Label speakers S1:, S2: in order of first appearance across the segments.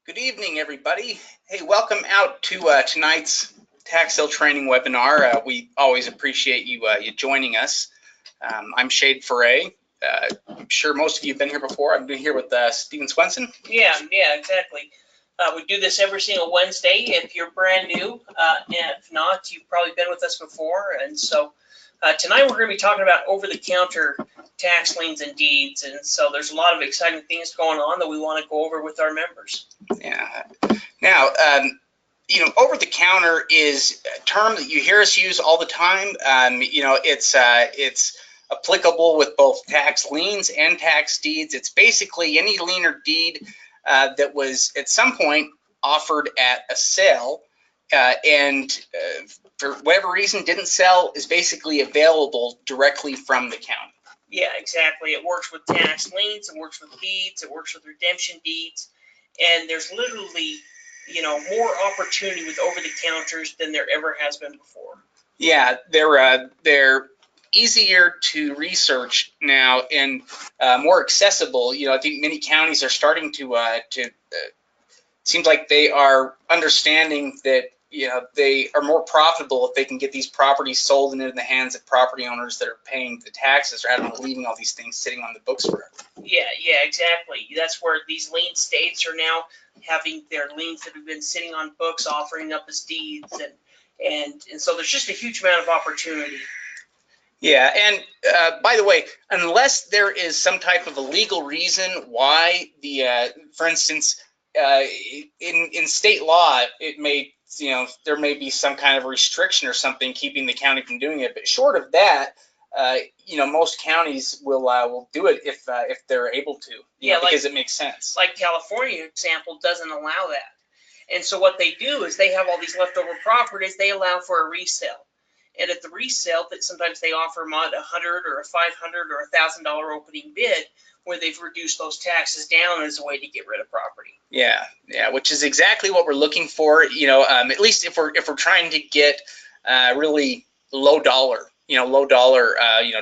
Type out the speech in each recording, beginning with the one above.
S1: Good evening, everybody. Hey, welcome out to tonight's tax sale training webinar. We always appreciate you joining us. I'm Shade Foray. I'm sure most of you have been here before. I've been here with Stephen Swenson.
S2: Yeah, exactly. We do this every single Wednesday. If you're brand new, and if not, you've probably been with us before. And so tonight we're going to be talking about over-the-counter tax liens and deeds. And so there's a lot of exciting things going on that we want to go over with our members.
S1: Yeah. Now, over the counter is a term that you hear us use all the time. It's applicable with both tax liens and tax deeds. It's basically any lien or deed that was at some point offered at a sale and for whatever reason didn't sell, is basically available directly from the county.
S2: Yeah, exactly. It works with tax liens, it works with deeds, it works with redemption deeds. And there's literally, more opportunity with over-the-counters than there ever has been before.
S1: Yeah, they're easier to research now and more accessible. I think many counties are starting to seems like they are understanding that they are more profitable if they can get these properties sold into the hands of property owners that are paying the taxes rather than leaving all these things sitting on the books forever.
S2: Yeah, exactly. That's where these lien states are now having their liens that have been sitting on books offering up as deeds, and so there's just a huge amount of opportunity.
S1: Yeah, and by the way, unless there is some type of a legal reason why for instance, in state law, it may there may be some kind of restriction or something keeping the county from doing it. But short of that, most counties will do it if they're able to. Because it makes sense.
S2: Like California example doesn't allow that, and so what they do is they have all these leftover properties. They allow for a resale. And at the resale, that sometimes they offer them at $100 or a $500 or $1,000 opening bid, where they've reduced those taxes down as a way to get rid of property.
S1: Yeah, which is exactly what we're looking for. At least if we're trying to get really low dollar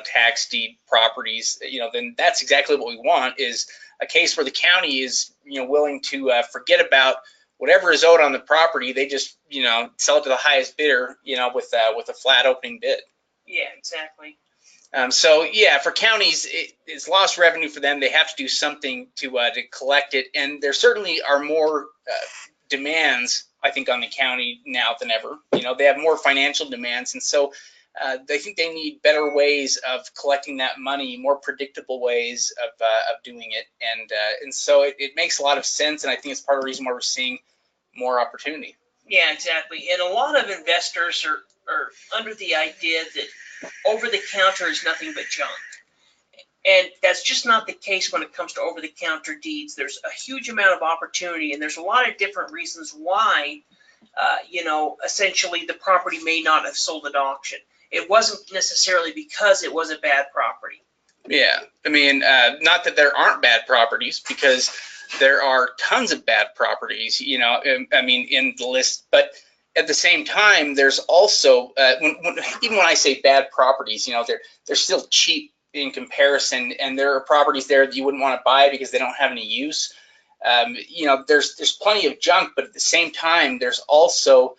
S1: tax deed properties, then that's exactly what we want. Is a case where the county is willing to forget about whatever is owed on the property. They just sell it to the highest bidder with a flat opening bid.
S2: Yeah, exactly.
S1: So yeah, for counties, it's lost revenue for them. They have to do something to collect it, and there certainly are more demands, I think, on the county now than ever. They have more financial demands, and so they think they need better ways of collecting that money, more predictable ways of doing it, and so it makes a lot of sense, and I think it's part of the reason why we're seeing more opportunity.
S2: Yeah, exactly. And a lot of investors are under the idea that over-the-counter is nothing but junk. And that's just not the case when it comes to over-the-counter deeds. There's a huge amount of opportunity, and there's a lot of different reasons why, essentially the property may not have sold at auction. It wasn't necessarily because it was a bad property.
S1: Yeah, I mean, not that there aren't bad properties, because there are tons of bad properties, in the list, but at the same time, there's also, even when I say bad properties, they're still cheap in comparison, and there are properties there that you wouldn't want to buy because they don't have any use. There's plenty of junk, but at the same time, there's also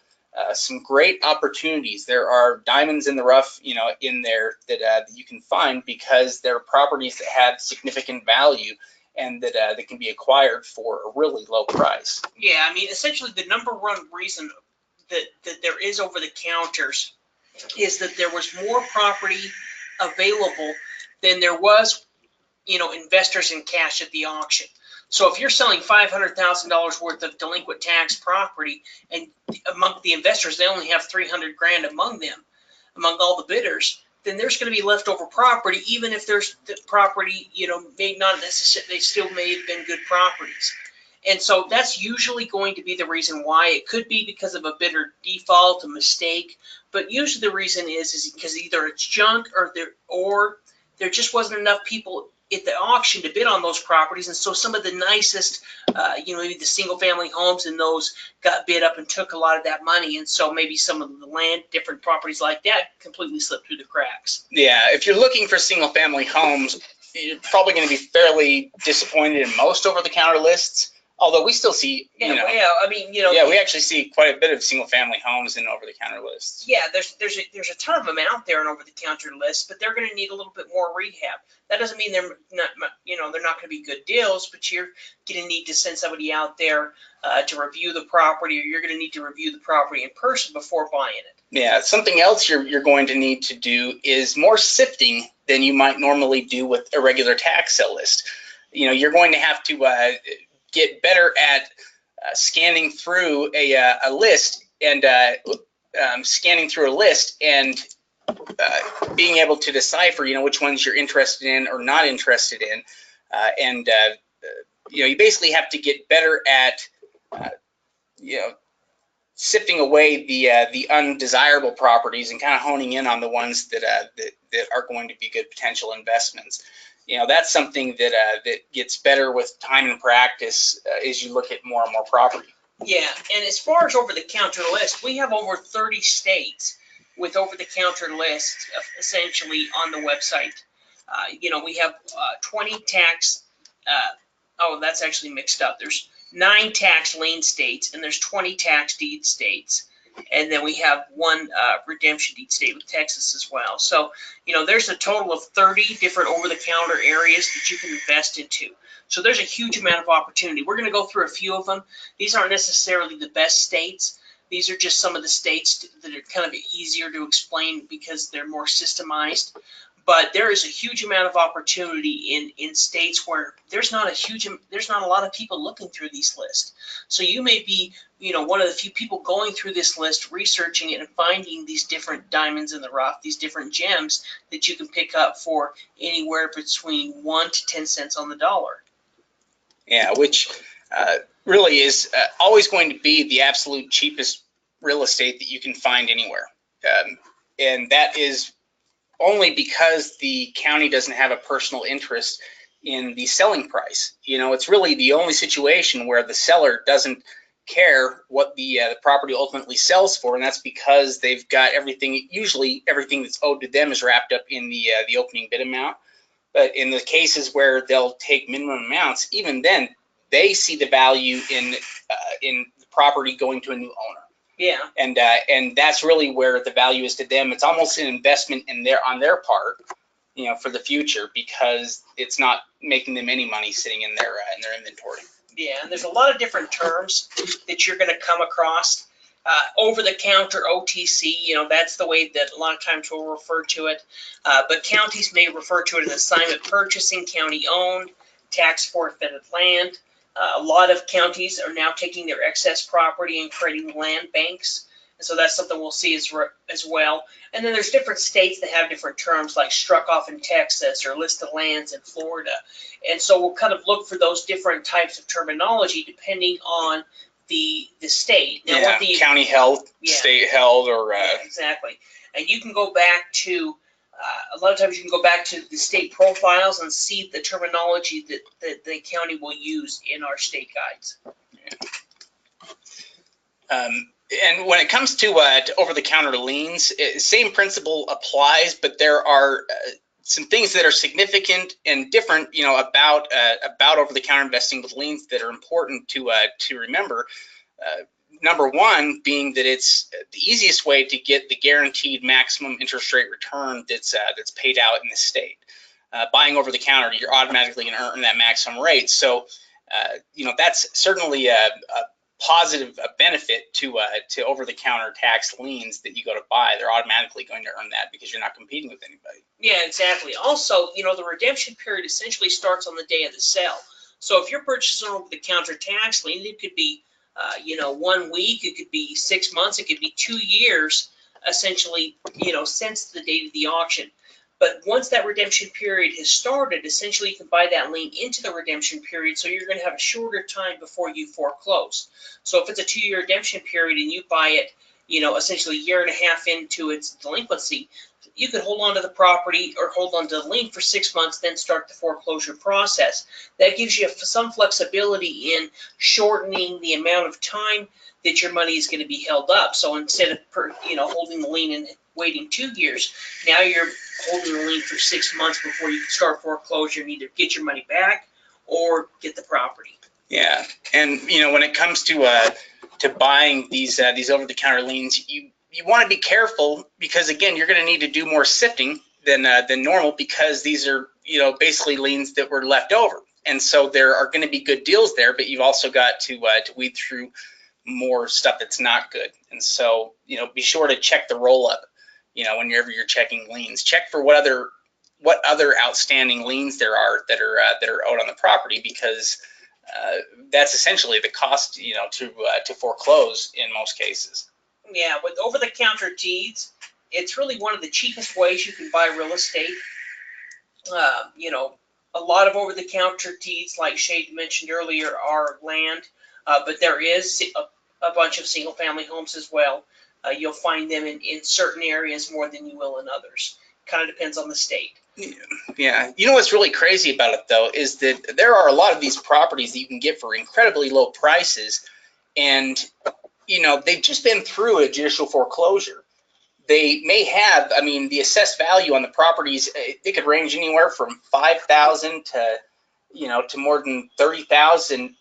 S1: some great opportunities. There are diamonds in the rough, in there that you can find because they're properties that have significant value and that can be acquired for a really low price.
S2: Yeah, essentially the number one reason that there is over-the-counters is that there was more property available than there was, investors in cash at the auction. So if you're selling $500,000 worth of delinquent tax property, and among the investors they only have $300 grand among them, among all the bidders, then there's going to be leftover property, even if there's the property, may not necessarily, they still may have been good properties. And so that's usually going to be the reason why. It could be because of a bidder default, a mistake, but usually the reason is because either it's junk or there just wasn't enough people at the auction to bid on those properties, and so some of the nicest, maybe the single-family homes and those got bid up and took a lot of that money, and so maybe some of the land, different properties like that, completely slipped through the cracks.
S1: Yeah, if you're looking for single-family homes, you're probably going to be fairly disappointed in most over-the-counter lists. Although we still see,
S2: Yeah, I mean, you know.
S1: Yeah, we actually see quite a bit of single-family homes in over-the-counter lists.
S2: Yeah, there's a ton of them out there on over-the-counter lists, but they're going to need a little bit more rehab. That doesn't mean they're not, you know, they're not going to be good deals, but you're going to need to send somebody out there to review the property, or you're going to need to review the property in person before buying it.
S1: Yeah, something else you're going to need to do is more sifting than you might normally do with a regular tax sale list. You know, you're going to have to get better at scanning through a list and being able to decipher, you know, which ones you're interested in or not interested in, you know, you basically have to get better at you know, sifting away the undesirable properties and kind of honing in on the ones that are going to be good potential investments. You know, that's something that gets better with time and practice as you look at more and more property.
S2: Yeah, and as far as over-the-counter lists, we have over 30 states with over-the-counter lists essentially on the website. You know, we have 20 tax, oh, that's actually mixed up. There's 9 tax lien states, and there's 20 tax deed states. And then we have 1 redemption deed state with Texas as well. So, you know, there's a total of 30 different over-the-counter areas that you can invest into. So there's a huge amount of opportunity. We're going to go through a few of them. These aren't necessarily the best states. These are just some of the states that are kind of easier to explain because they're more systemized. But there is a huge amount of opportunity in states where there's not a lot of people looking through these lists. So you may be, you know, one of the few people going through this list, researching it and finding these different diamonds in the rough, these different gems that you can pick up for anywhere between 1 to 10 cents on the dollar.
S1: Yeah, which really is always going to be the absolute cheapest real estate that you can find anywhere. And that is only because the county doesn't have a personal interest in the selling price. You know, it's really the only situation where the seller doesn't care what the property ultimately sells for, and that's because they've got everything, usually everything that's owed to them is wrapped up in the opening bid amount. But in the cases where they'll take minimum amounts, even then, they see the value in the property going to a new owner.
S2: Yeah.
S1: And that's really where the value is to them. It's almost an investment on their part, you know, for the future, because it's not making them any money sitting in their inventory.
S2: Yeah, and there's a lot of different terms that you're going to come across. Over-the-counter OTC, you know, that's the way that a lot of times we'll refer to it. But counties may refer to it as assignment purchasing, county-owned, tax forfeited land. A lot of counties are now taking their excess property and creating land banks. And so that's something we'll see as well. And then there's different states that have different terms, like struck off in Texas or list of lands in Florida. And so we'll kind of look for those different types of terminology depending on the state.
S1: Now, yeah, county held, yeah, state held, or
S2: yeah, exactly. And you can go back to a lot of times you can go back to the state profiles and see the terminology that the county will use in our state guides.
S1: Yeah. And when it comes to over-the-counter liens, same principle applies, but there are some things that are significant and different, you know, about over-the-counter investing with liens that are important to remember. Number one being that it's the easiest way to get the guaranteed maximum interest rate return that's paid out in the state. Buying over the counter, you're automatically going to earn that maximum rate. So, you know, that's certainly a positive benefit to over-the-counter tax liens that you go to buy. They're automatically going to earn that because you're not competing with anybody.
S2: Yeah, exactly. Also, you know, the redemption period essentially starts on the day of the sale. So if you're purchasing an over-the-counter tax lien, it could be you know, 1 week, it could be 6 months, it could be 2 years, essentially, you know, since the date of the auction. But once that redemption period has started, essentially you can buy that lien into the redemption period, so you're going to have a shorter time before you foreclose. So if it's a 2-year redemption period and you buy it, you know, essentially a year and a half into its delinquency, you could hold on to the property or hold on to the lien for 6 months, then start the foreclosure process. That gives you some flexibility in shortening the amount of time that your money is going to be held up. So instead of holding the lien and waiting 2 years, now you're holding the lien for 6 months before you can start foreclosure and either get your money back or get the property.
S1: Yeah, and when it comes to buying these over-the-counter liens, you want to be careful because again, you're going to need to do more sifting than normal because these are basically liens that were left over, and so there are going to be good deals there, but you've also got to weed through more stuff that's not good, and so be sure to check the roll-up. Whenever you're checking liens, check for what other outstanding liens there are that are owed on the property because that's essentially the cost, to foreclose in most cases.
S2: Yeah, with over-the-counter deeds, it's really one of the cheapest ways you can buy real estate. A lot of over-the-counter deeds, like Shade mentioned earlier, are land, but there is a bunch of single-family homes as well. You'll find them in certain areas more than you will in others. Kind of depends on the state.
S1: Yeah. What's really crazy about it, though, is that there are a lot of these properties that you can get for incredibly low prices, and, they've just been through a judicial foreclosure. They may have, the assessed value on the properties, it could range anywhere from $5,000 to more than $30,000.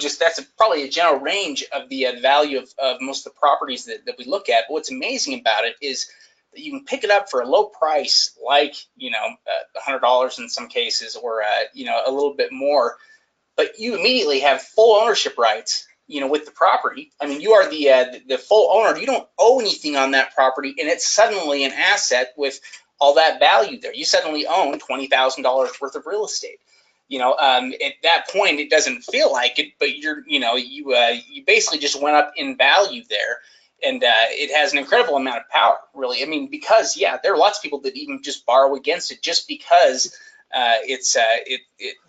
S1: Just that's probably a general range of the value of most of the properties that we look at. But what's amazing about it is that you can pick it up for a low price, like $100 in some cases, or a little bit more, but you immediately have full ownership rights. With the property, you are the full owner. You don't owe anything on that property, and it's suddenly an asset with all that value there. You suddenly own $20,000 worth of real estate. At that point, it doesn't feel like it, but you basically just went up in value there, and it has an incredible amount of power, really. Because there are lots of people that even just borrow against it just because it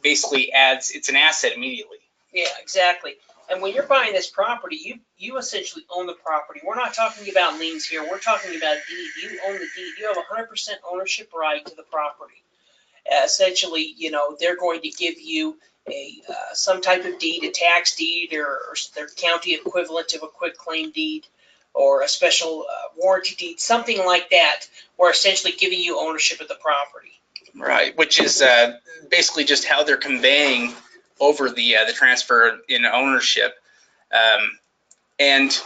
S1: basically it's an asset immediately.
S2: Yeah, exactly. And when you're buying this property, you essentially own the property. We're not talking about liens here. We're talking about deed. You own the deed. You have 100% ownership right to the property. Essentially, they're going to give you some type of deed, a tax deed, or their county equivalent of a quitclaim deed, or a special warranty deed, something like that, or essentially giving you ownership of the property.
S1: Right, which is basically just how they're conveying over the transfer in ownership, and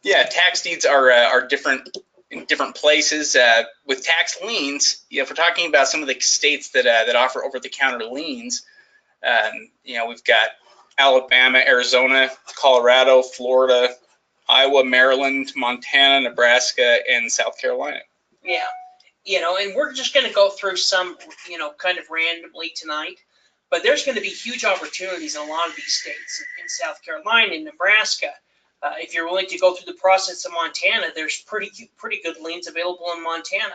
S1: tax deeds are different in different places. With tax liens, if we're talking about some of the states that offer over-the-counter liens, we've got Alabama, Arizona, Colorado, Florida, Iowa, Maryland, Montana, Nebraska, and South Carolina.
S2: Yeah, and we're just going to go through some, kind of randomly tonight. But there's going to be huge opportunities in a lot of these states. In South Carolina, in Nebraska, if you're willing to go through the process of Montana, there's pretty good liens available in Montana.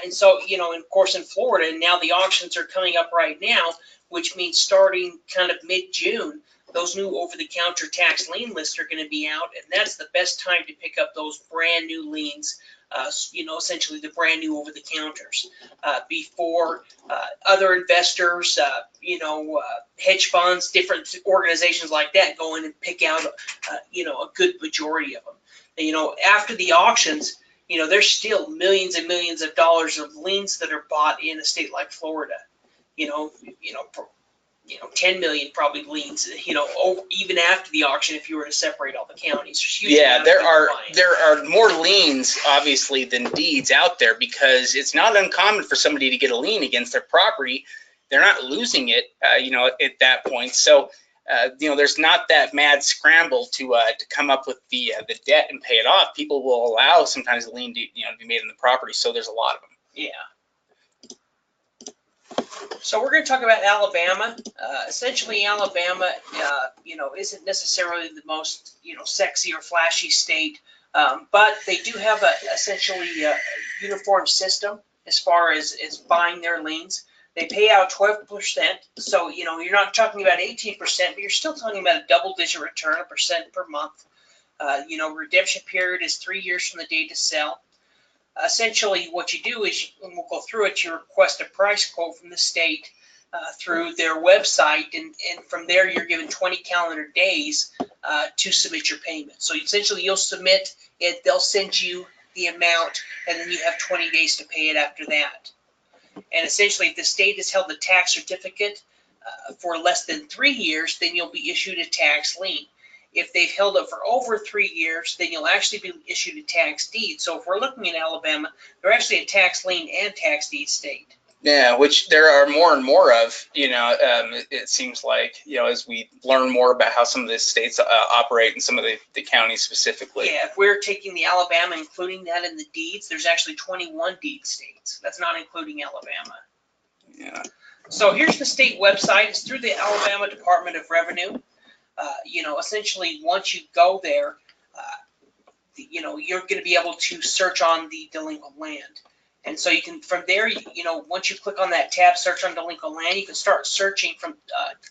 S2: And so, and of course in Florida, and now the auctions are coming up right now, which means starting kind of mid-June, those new over-the-counter tax lien lists are going to be out, and that's the best time to pick up those brand new liens. Essentially the brand new over-the-counters before other investors, hedge funds, different organizations like that go in and pick out, a good majority of them. After the auctions, there's still millions and millions of dollars of liens that are bought in a state like Florida. 10 million probably liens, even after the auction, if you were to separate all the counties.
S1: There are more liens, obviously, than deeds out there because it's not uncommon for somebody to get a lien against their property. They're not losing it, at that point. So, there's not that mad scramble to come up with the debt and pay it off. People will allow sometimes a lien to be made on the property. So there's a lot of them.
S2: Yeah. So we're going to talk about Alabama. Essentially, Alabama, isn't necessarily the most, sexy or flashy state, but they do have essentially a uniform system as far as buying their liens. They pay out 12%, so you're not talking about 18%, but you're still talking about a double-digit return, 1% per month. Redemption period is 3 years from the date to sell. Essentially, what you do is, and we'll go through it, you request a price quote from the state through their website, and from there you're given 20 calendar days to submit your payment. So essentially, you'll submit it, they'll send you the amount, and then you have 20 days to pay it after that. And essentially, if the state has held the tax certificate, for less than 3 years, then you'll be issued a tax lien. If they've held it for over 3 years, then you'll actually be issued a tax deed. So if we're looking at Alabama, they're actually a tax lien and tax deed state.
S1: Yeah, which there are more and more of, it seems like, as we learn more about how some of the states operate and some of the counties specifically.
S2: Yeah, if we're taking the Alabama, including that in the deeds, there's actually 21 deed states. That's not including Alabama.
S1: Yeah.
S2: So here's the state website. It's through the Alabama Department of Revenue. Essentially, once you go there, you're going to be able to search on the delinquent land. And so you can, from there, once you click on that tab, search on delinquent land, you can start searching from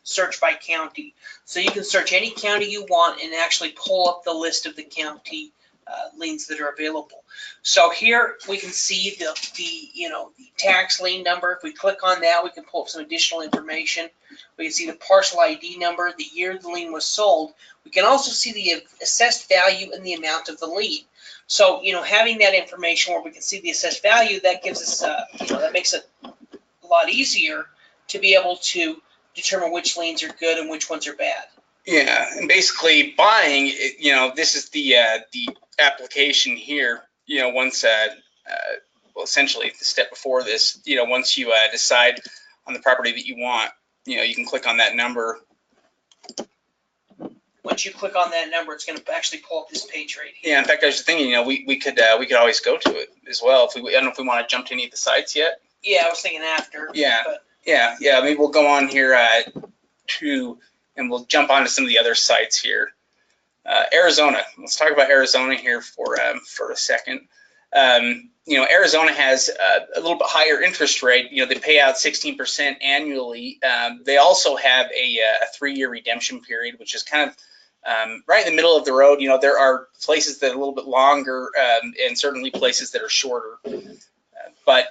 S2: search by county. So you can search any county you want and actually pull up the list of the county liens that are available. So here we can see the tax lien number. If we click on that, we can pull up some additional information. We can see the parcel ID number, the year the lien was sold. We can also see the assessed value and the amount of the lien. So, having that information where we can see the assessed value, that gives us, that makes it a lot easier to be able to determine which liens are good and which ones are bad.
S1: Yeah, and basically buying, this is the application here, once, essentially the step before this, once you decide on the property that you want, you can click on that number.
S2: Once you click on that number, it's going to actually pull up this page right here.
S1: Yeah, in fact, I was thinking, we could always go to it as well. I don't know if we want to jump to any of the sites yet.
S2: Yeah, I was thinking after.
S1: Yeah,
S2: but.
S1: yeah. Maybe we'll go on here and we'll jump onto some of the other sites here. Arizona. Let's talk about Arizona here for a second. Arizona has a little bit higher interest rate. They pay out 16% annually. They also have a 3-year redemption period, which is kind of right in the middle of the road. There are places that are a little bit longer and certainly places that are shorter. But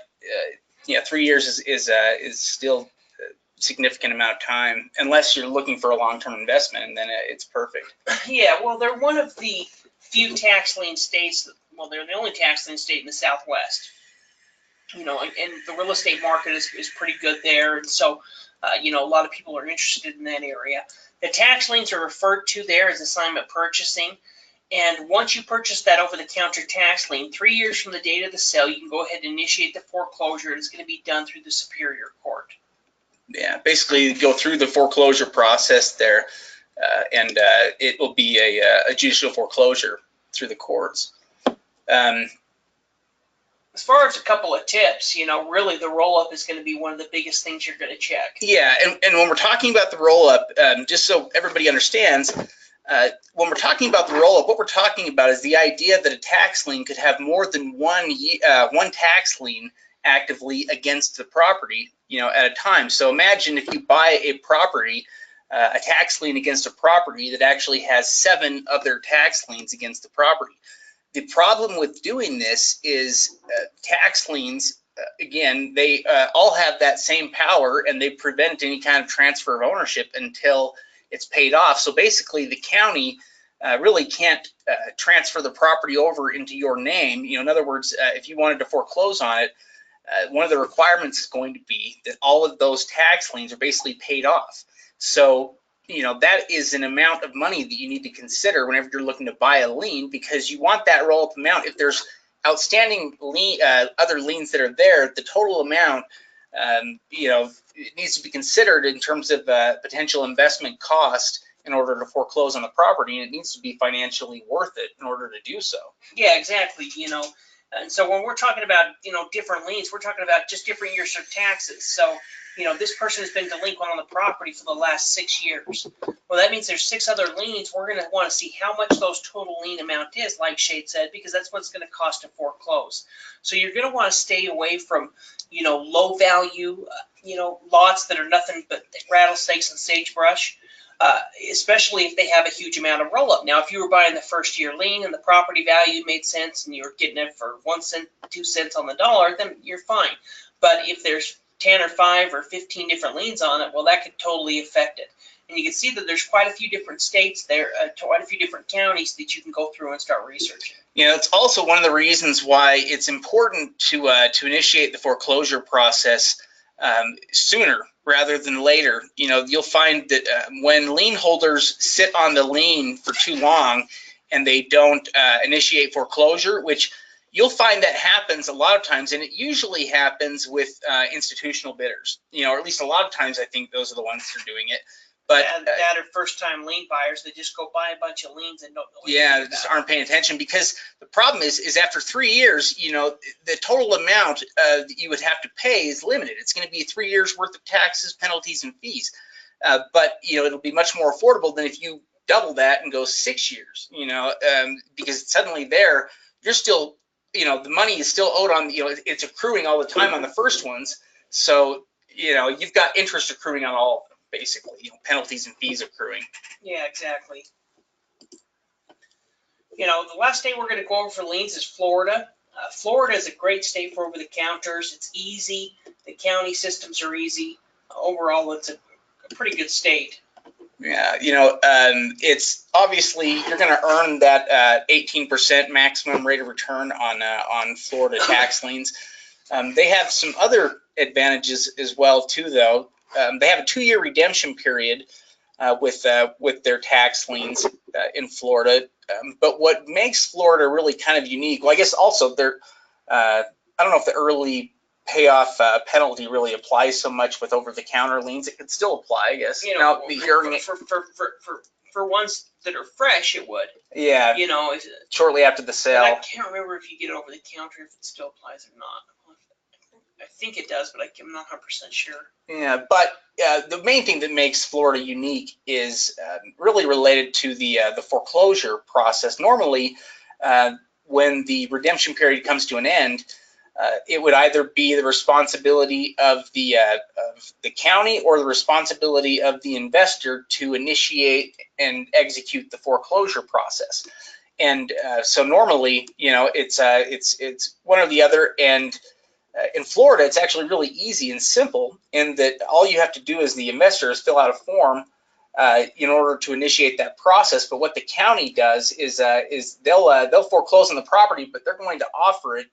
S1: 3 years is still a significant amount of time, unless you're looking for a long-term investment, and then it's perfect.
S2: Yeah, well, they're one of the few tax lien states. Well, they're the only tax lien state in the Southwest. And the real estate market is pretty good there, and so a lot of people are interested in that area. The tax liens are referred to there as assignment purchasing, and once you purchase that over-the-counter tax lien, 3 years from the date of the sale, you can go ahead and initiate the foreclosure. It's going to be done through the Superior Court. Yeah,
S1: basically go through the foreclosure process there, and it will be a judicial foreclosure through the courts.
S2: As far as a couple of tips, really the roll-up is going to be one of the biggest things you're going to check.
S1: Yeah, and when we're talking about the roll-up, just so everybody understands, when we're talking about the roll-up, what we're talking about is the idea that a tax lien could have more than one tax lien actively against the property, at a time. So imagine if you buy a property, a tax lien against a property that actually has 7 other tax liens against the property. The problem with doing this is tax liens, again, they all have that same power, and they prevent any kind of transfer of ownership until it's paid off. So basically, the county really can't transfer the property over into your name. In other words, if you wanted to foreclose on it, one of the requirements is going to be that all of those tax liens are basically paid off. So that is an amount of money that you need to consider whenever you're looking to buy a lien, because you want that roll-up amount. If there's outstanding other liens that are there, the total amount, it needs to be considered in terms of potential investment cost in order to foreclose on the property, and it needs to be financially worth it in order to do so.
S2: Yeah, exactly. And so when we're talking about, different liens, we're talking about just different years of taxes. So, this person has been delinquent on the property for the last 6 years. Well, that means there's 6 other liens. We're going to want to see how much those total lien amount is, like Shade said, because that's what it's going to cost to foreclose. So you're going to want to stay away from, low value, lots that are nothing but rattlesnakes and sagebrush. Especially if they have a huge amount of roll-up. Now, if you were buying the first year lien and the property value made sense and you were getting it for 1 cent, 2 cents on the dollar, then you're fine. But if there's 10 or 5 or 15 different liens on it, well, that could totally affect it. And you can see that there's quite a few different states there, quite a few different counties that you can go through and start researching.
S1: It's also one of the reasons why it's important to initiate the foreclosure process sooner rather than later. You know, you'll find that when lien holders sit on the lien for too long and they don't initiate foreclosure, which you'll find that happens a lot of times, and it usually happens with institutional bidders, you know, or at least a lot of times I think those are the ones that are doing it. But
S2: that are first-time lien buyers that just go buy a bunch of liens and don't know anything
S1: yeah,
S2: about
S1: just
S2: it.
S1: aren't paying attention, because the problem is after 3 years, you know, the total amount that you would have to pay is limited. It's going to be 3 years worth of taxes, penalties, and fees. But you know, it'll be much more affordable than if you double that and go 6 years. You know, because suddenly there, you're still, you know, the money is still owed on. You know, it's accruing all the time on the first ones. So you know, you've got interest accruing on all of them, basically. You know, penalties and fees accruing.
S2: Yeah, exactly. You know, the last state we're going to go over for liens is Florida. Florida is a great state for over-the-counters. It's easy. The county systems are easy. Overall, it's a pretty good state.
S1: Yeah, you know, it's obviously you're going to earn that 18% maximum rate of return on Florida tax liens. They have some other advantages as well too, though. They have a 2-year redemption period with their tax liens in Florida. But what makes Florida really kind of unique, well, I guess also they're, I don't know if the early payoff penalty really applies so much with over-the-counter liens. It could still apply, I guess.
S2: You know, for ones that are fresh, it would.
S1: Yeah.
S2: You know,
S1: shortly after the sale.
S2: I can't remember if you get over the counter if it still applies or not. I think it does, but I'm not 100% sure.
S1: Yeah, but the main thing that makes Florida unique is really related to the foreclosure process. Normally, when the redemption period comes to an end, it would either be the responsibility of the county or the responsibility of the investor to initiate and execute the foreclosure process. And so normally, you know, it's one or the other. And in Florida, it's actually really easy and simple in that all you have to do as the investor is fill out a form in order to initiate that process. But what the county does is they'll foreclose on the property, but they're going to offer it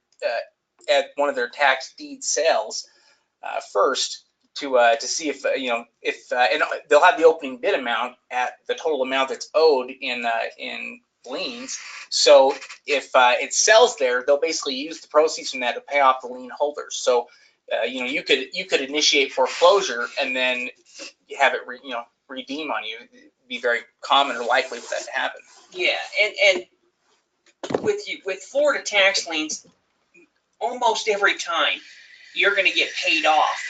S1: at one of their tax deed sales first to see if and they'll have the opening bid amount at the total amount that's owed in liens. So if it sells there, they'll basically use the proceeds from that to pay off the lien holders. So you know, you could initiate foreclosure and then have it redeem on you. It'd be very common or likely for that to happen.
S2: Yeah, and with Florida tax liens, almost every time you're going to get paid off,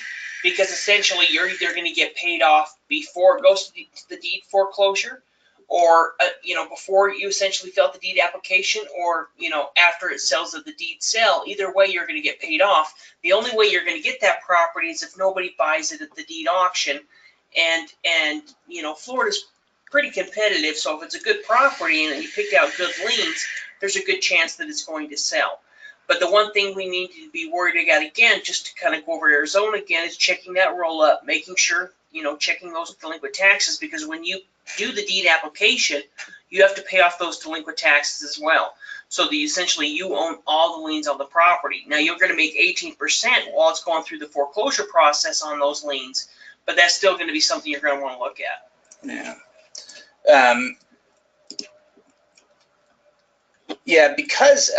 S2: because essentially you're either going to get paid off before it goes to the deed foreclosure, or you know, before you essentially fill out the deed application, or you know, after it sells at the deed sale. Either way, you're going to get paid off. The only way you're going to get that property is if nobody buys it at the deed auction, and you know, Florida's pretty competitive, so if it's a good property and you picked out good liens, there's a good chance that it's going to sell. But the one thing we need to be worried about, again, just to kind of go over Arizona again, is checking that roll up, making sure, you know, checking those delinquent taxes, because when you do the deed application, you have to pay off those delinquent taxes as well. So essentially you own all the liens on the property. Now you're going to make 18% while it's going through the foreclosure process on those liens, but that's still going to be something you're going to want to look at.
S1: Yeah. Yeah, because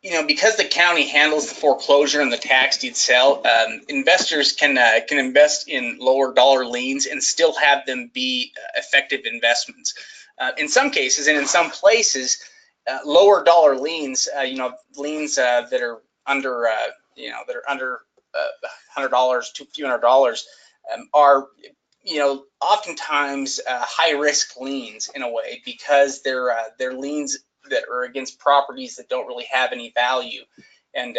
S1: you know, because the county handles the foreclosure and the tax deed sale, investors can invest in lower dollar liens and still have them be effective investments. In some cases and in some places, lower dollar liens, you know, liens that are under $100 to a few $100, are, you know, oftentimes high risk liens in a way, because they're liens that are against properties that don't really have any value, and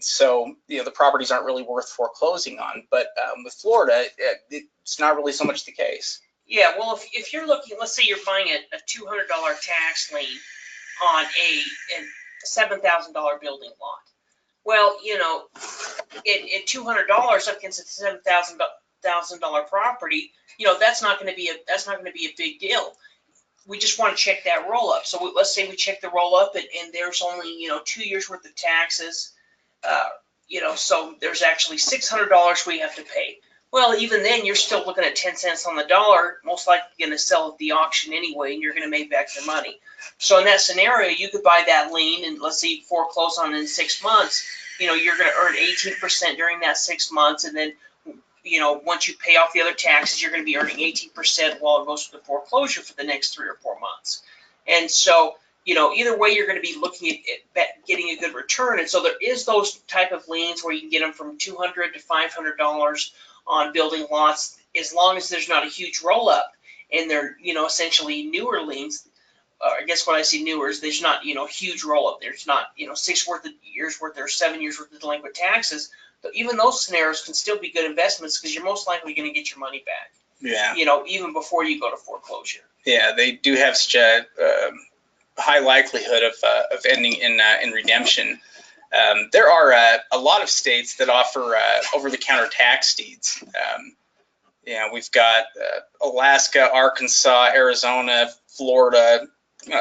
S1: so, you know, the properties aren't really worth foreclosing on. But with Florida, it's not really so much the case.
S2: Yeah, well, if you're looking, let's say you're buying a $200 tax lien on a $7,000 building lot. Well, you know, at $200 up against a $7,000 property, you know, that's not going to be a big deal. We just want to check that roll up. So let's say we check the roll up and there's only, you know, 2 years worth of taxes so there's actually $600 we have to pay. Well, even then, you're still looking at 10 cents on the dollar, most likely going to sell at the auction anyway, and you're going to make back your money. So in that scenario, you could buy that lien, and let's say you foreclose on it in 6 months. You're going to earn 18% during that 6 months, and then, once you pay off the other taxes, you're going to be earning 18% while it goes to the foreclosure for the next 3 or 4 months. And so, either way, you're going to be looking at getting a good return. And so there is those type of liens where you can get them from $200 to $500 on building lots, as long as there's not a huge roll up and they're, essentially newer liens. I guess when I say newer is there's not, huge roll up. There's not, 6 years worth or 7 years worth of delinquent taxes. But even those scenarios can still be good investments because you're most likely going to get your money back.
S1: Yeah.
S2: Even before you go to foreclosure.
S1: Yeah, they do have such a high likelihood of ending in redemption. There are a lot of states that offer over-the-counter tax deeds. We've got Alaska, Arkansas, Arizona, Florida,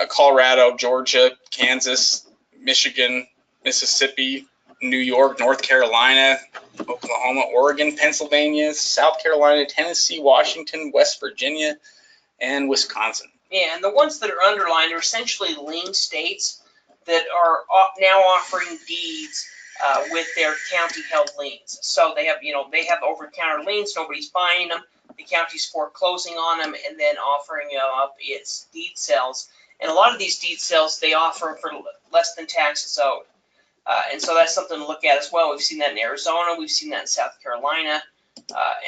S1: Colorado, Georgia, Kansas, Michigan, Mississippi, New York, North Carolina, Oklahoma, Oregon, Pennsylvania, South Carolina, Tennessee, Washington, West Virginia, and Wisconsin.
S2: Yeah, and the ones that are underlined are essentially lien states that are now offering deeds with their county-held liens. So they have, they have over-the-counter liens. Nobody's buying them. The county's foreclosing on them and then offering up its deed sales. And a lot of these deed sales they offer for less than taxes owed. And so that's something to look at as well. We've seen that in Arizona. We've seen that in South Carolina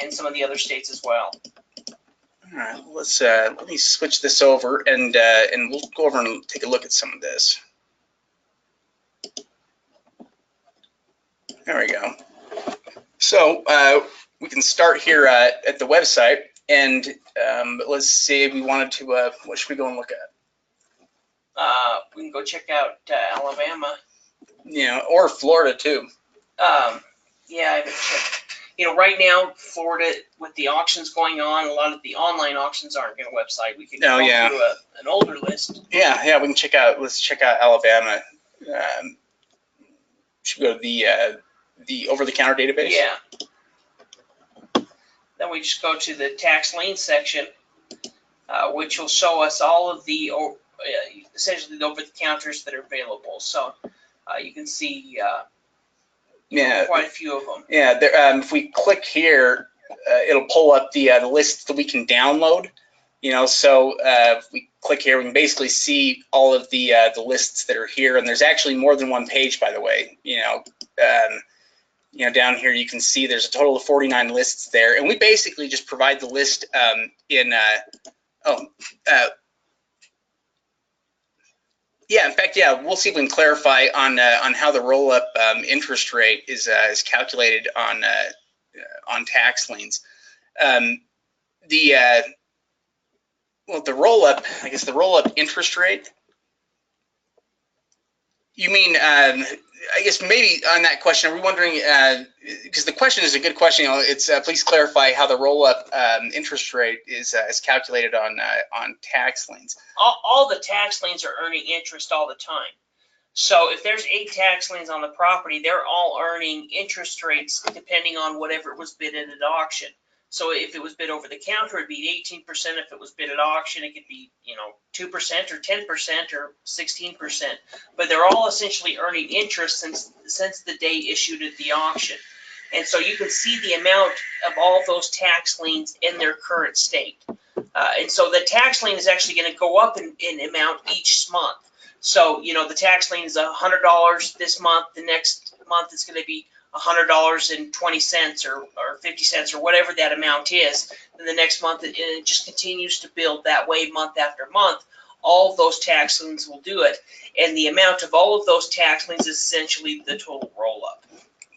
S2: and some of the other states as well.
S1: All right, let me switch this over and we'll go over and take a look at some of this. There we go. So we can start here at the website, and let's see if we wanted to. What should we go and look at?
S2: We can go check out Alabama.
S1: Or Florida too.
S2: Yeah, I haven't checked. Right now, Florida, with the auctions going on, a lot of the online auctions aren't on a website. We can go through an older list.
S1: Yeah, we can check out. Let's check out Alabama. Should we go to the over-the-counter database?
S2: Yeah. Then we just go to the tax lien section, which will show us all of the essentially the over-the-counters that are available. So you can see. Quite a few of them.
S1: Yeah, if we click here, it'll pull up the lists that we can download. So if we click here, we can basically see all of the lists that are here, and there's actually more than one page, by the way. Down here you can see there's a total of 49 lists there, and we basically just provide the list in fact, we'll see if we can clarify on how the roll-up interest rate is calculated on tax liens. The roll-up, I guess the roll-up interest rate. You mean, I guess maybe on that question, are we wondering, because the question is a good question, it's please clarify how the roll-up interest rate is calculated on tax liens.
S2: All the tax liens are earning interest all the time. So if there's 8 tax liens on the property, they're all earning interest rates depending on whatever was bid at an auction. So if it was bid over the counter, it'd be 18%. If it was bid at auction, it could be 2% or 10% or 16%. But they're all essentially earning interest since the day issued at the auction. And so you can see the amount of all those tax liens in their current state. And so the tax lien is actually going to go up in amount each month. So, the tax lien is $100 this month. The next month it's going to be $100.20 or 50 cents or whatever that amount is. And the next month it just continues to build that way month after month. All of those tax liens will do it. And the amount of all of those tax liens is essentially the total roll-up.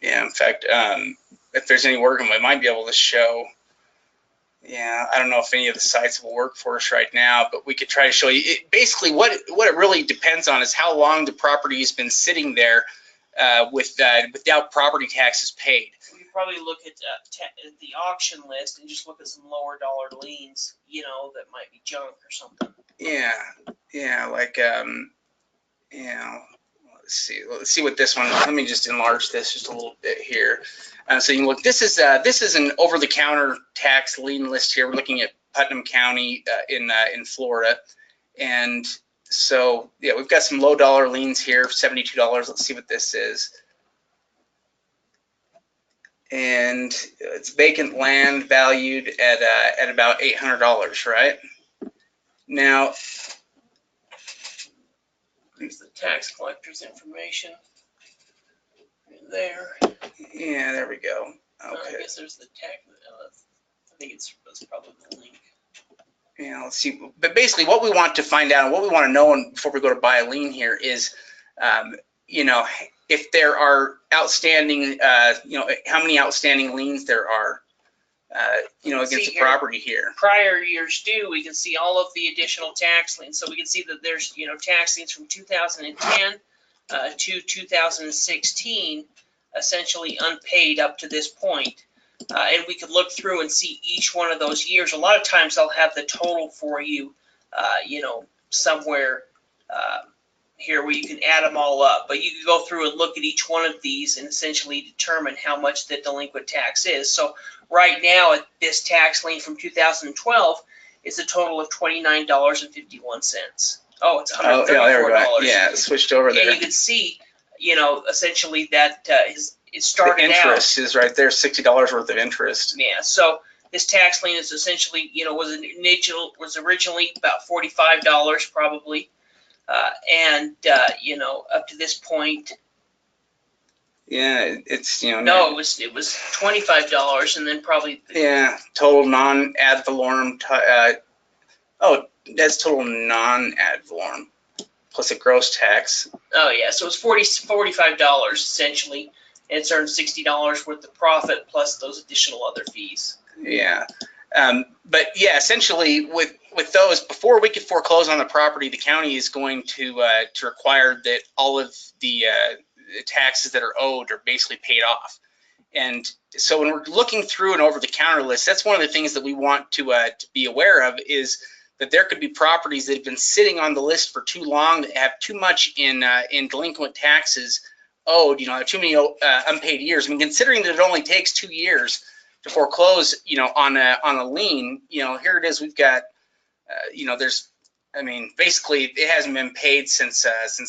S1: Yeah, in fact, if there's any work, we might be able to show. Yeah, I don't know if any of the sites will work for us right now, but we could try to show you. Basically, what it really depends on is how long the property has been sitting there without property taxes paid.
S2: We could probably look at the auction list and just look at some lower dollar liens, that might be junk or something.
S1: Yeah, like Let's see what this one. Let me just enlarge this just a little bit here. So you can look. This is an over-the-counter tax lien list here. We're looking at Putnam County in Florida, and so yeah, we've got some low dollar liens here, $72. Let's see what this is. And it's vacant land valued at about $800, right? Now,
S2: There's the tax collector's information there.
S1: yeah, there we go. Okay.
S2: I guess there's the tax. I think that's probably the link.
S1: Yeah, let's see. But basically, what we want to find out, and what we want to know before we go to buy a lien here is, you know, if there are outstanding, you know, how many outstanding liens there are, you know, against the property here.
S2: Prior years due, we can see all of the additional tax liens. So we can see that there's, you know, tax liens from 2010 to 2016, essentially unpaid up to this point. And we could look through and see each one of those years. A lot of times they'll have the total for you, you know, somewhere here where you can add them all up. But you can go through and look at each one of these and essentially determine how much the delinquent tax is. So right now, this tax lien from 2012 is a total of $29.51. Oh, it's $134.
S1: Oh, yeah, there we go. Yeah, it switched over there.
S2: And you can see, you know, essentially that it started
S1: the interest is right there, $60 worth of interest.
S2: Yeah, so this tax lien is essentially, you know, was originally about $45 probably, and you know, up to this point.
S1: Yeah, it's, you know.
S2: No, it was $25, and then probably.
S1: Yeah, total non-ad valorem. Oh, that's total non-ad valorem plus a gross tax.
S2: Oh yeah, so it's $45 essentially. It's earned $60 worth of profit plus those additional other fees.
S1: Yeah, but yeah, essentially with those, before we could foreclose on the property, the county is going to require that all of the taxes that are owed are basically paid off. And so when we're looking through an over-the-counter list, that's one of the things that we want to be aware of, is that there could be properties that have been sitting on the list for too long, that have too much in delinquent taxes owed, you know, too many unpaid years. I mean, considering that it only takes 2 years to foreclose, you know, on a lien, you know, here it is. We've got, you know, I mean, basically it hasn't been paid since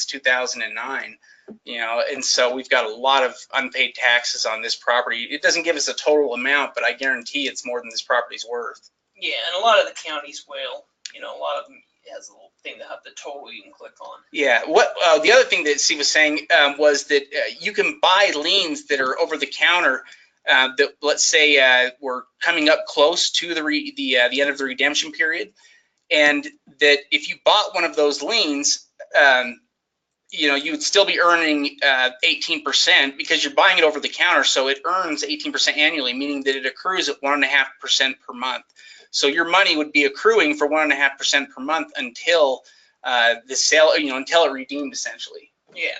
S1: 2009, you know, and so we've got a lot of unpaid taxes on this property. It doesn't give us a total amount, but I guarantee it's more than this property's worth.
S2: Yeah, and a lot of the counties will, you know, a lot of them has a little thing that have the total you can click on.
S1: Yeah, what the other thing that Steve was saying was that you can buy liens that are over the counter. That, let's say we're coming up close to the end of the redemption period, and that if you bought one of those liens, you know, you would still be earning 18% because you're buying it over the counter, so it earns 18% annually, meaning that it accrues at 1.5% per month. So your money would be accruing for 1.5% per month until the sale, you know, until it redeemed essentially.
S2: Yeah.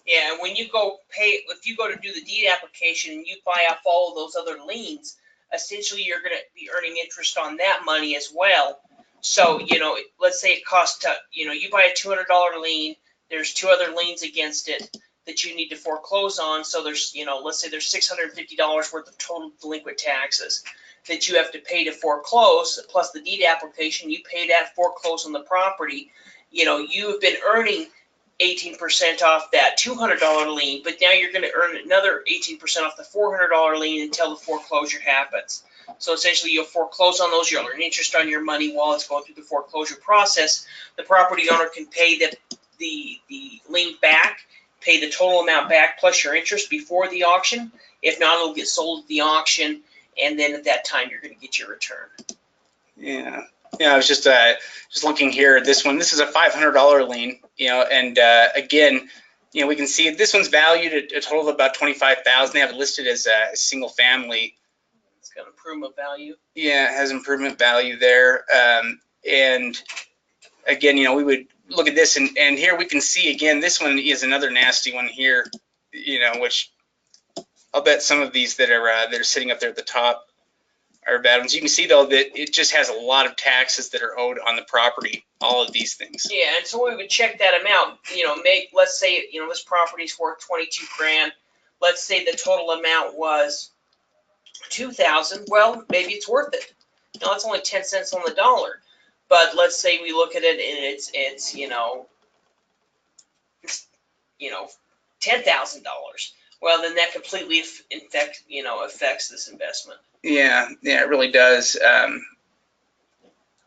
S2: Yeah, and when you go pay, if you go to do the deed application and you buy off all of those other liens, essentially you're going to be earning interest on that money as well. So, you know, let's say it costs, you know, you buy a $200 lien, there's 2 other liens against it that you need to foreclose on. So there's, you know, let's say there's $650 worth of total delinquent taxes that you have to pay to foreclose, plus the deed application, you pay that, foreclose on the property. You know, you have been earning 18% off that $200 lien, but now you're going to earn another 18% off the $400 lien until the foreclosure happens. So essentially you'll foreclose on those, you'll earn interest on your money while it's going through the foreclosure process. The property owner can pay the lien back, pay the total amount back plus your interest before the auction. If not, it'll get sold at the auction, and then at that time you're going to get your return.
S1: Yeah. Yeah, I was just looking here at this one. This is a $500 lien, you know, and again, you know, we can see this one's valued at a total of about $25,000. They have it listed as a single family.
S2: It's got improvement value.
S1: Yeah, it has improvement value there. And again, you know, we would look at this, and here we can see again, this one is another nasty one here, you know, which I'll bet some of these that are sitting up there at the top are bad ones. You can see though that it just has a lot of taxes that are owed on the property, all of these things.
S2: Yeah, and so we would check that amount, let's say, this property's worth 22 grand. Let's say the total amount was 2,000. Well, maybe it's worth it. It's only 10 cents on the dollar. But let's say we look at it and it's $10,000. Well, then that completely affects this investment.
S1: Yeah, it really does.